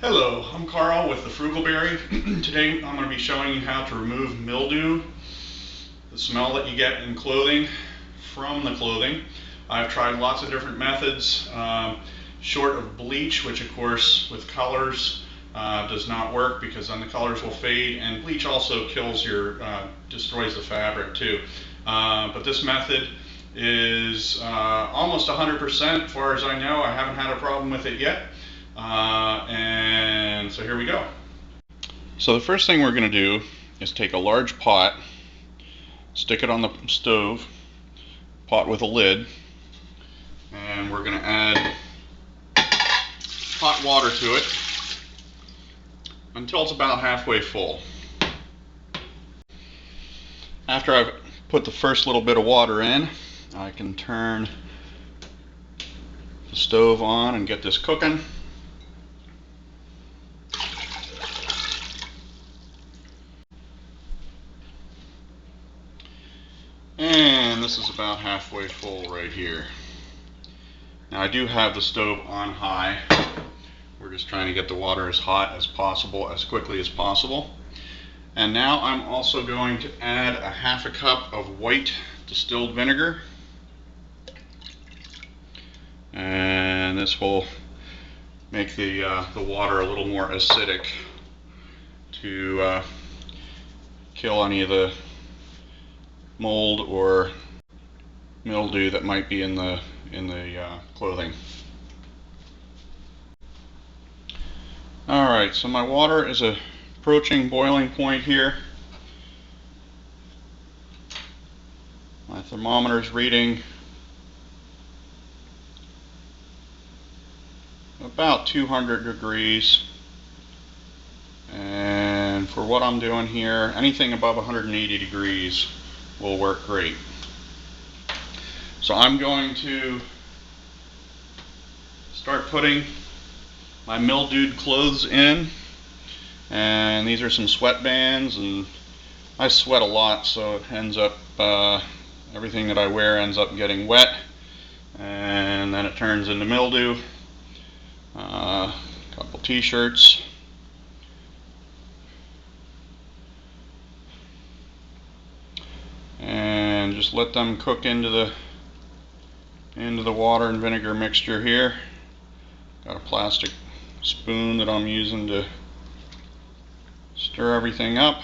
Hello, I'm Carl with the Frugalberry. Today I'm going to be showing you how to remove mildew, the smell that you get in clothing, from the clothing. I've tried lots of different methods, short of bleach, which of course with colors does not work because then the colors will fade, and bleach also kills destroys the fabric too. But this method is almost 100% as far as I know. I haven't had a problem with it yet. And so here we go. So the first thing we're going to do is take a large pot, stick it on the stove, pot with a lid, and we're going to add hot water to it until it's about halfway full. After I've put the first little bit of water in, I can turn the stove on and get this cooking. And this is about halfway full right here. Now I do have the stove on high. We're just trying to get the water as hot as possible, as quickly as possible. And now I'm also going to add a half a cup of white distilled vinegar. And this will make the water a little more acidic to kill any of the mold or mildew that might be in the clothing. Alright, so my water is approaching boiling point here. My thermometer is reading about 200 degrees, and for what I'm doing here, anything above 180 degrees will work great. So I'm going to start putting my mildewed clothes in, and these are some sweatbands, and I sweat a lot, so it ends up everything that I wear ends up getting wet, and then it turns into mildew. A couple t-shirts. And just let them cook into the water and vinegar mixture here. Got a plastic spoon that I'm using to stir everything up.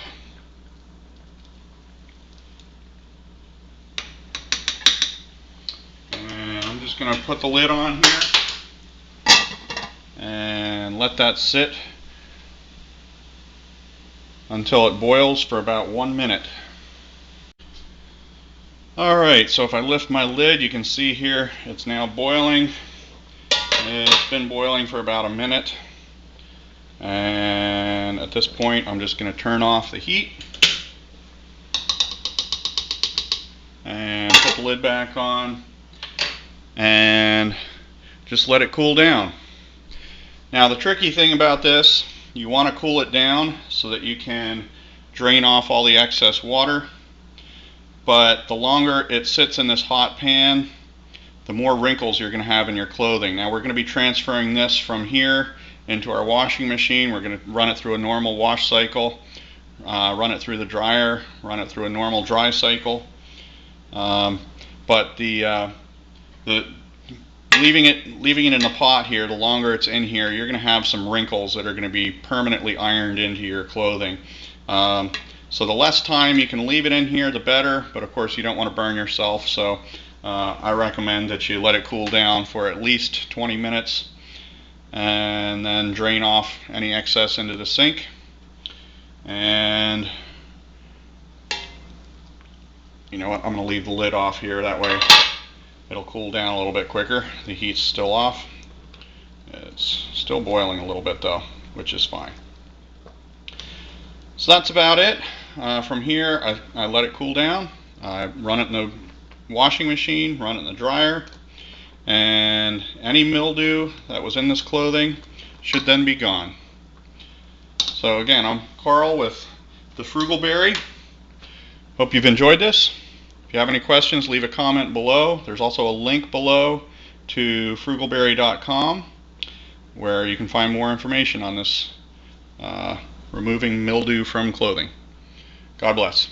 And I'm just going to put the lid on here and let that sit until it boils for about 1 minute. Alright, so if I lift my lid, you can see here it's now boiling. It's been boiling for about 1 minute. And at this point, I'm just going to turn off the heat and put the lid back on and just let it cool down. Now the tricky thing about this, you want to cool it down so that you can drain off all the excess water. But the longer it sits in this hot pan, the more wrinkles you're going to have in your clothing. Now we're going to be transferring this from here into our washing machine. We're going to run it through a normal wash cycle, run it through the dryer, run it through a normal dry cycle. But leaving it in the pot here, the longer it's in here, you're going to have some wrinkles that are going to be permanently ironed into your clothing. So the less time you can leave it in here, the better, but of course you don't want to burn yourself, so I recommend that you let it cool down for at least 20 minutes and then drain off any excess into the sink. And you know what, I'm going to leave the lid off here, that way it'll cool down a little bit quicker. The heat's still off. It's still boiling a little bit though, which is fine. So that's about it. From here, I let it cool down. I run it in the washing machine, run it in the dryer, and any mildew that was in this clothing should then be gone. So again, I'm Carl with the Frugalberry. Hope you've enjoyed this. If you have any questions, leave a comment below. There's also a link below to frugalberry.com. where you can find more information on this removing mildew from clothing. God bless.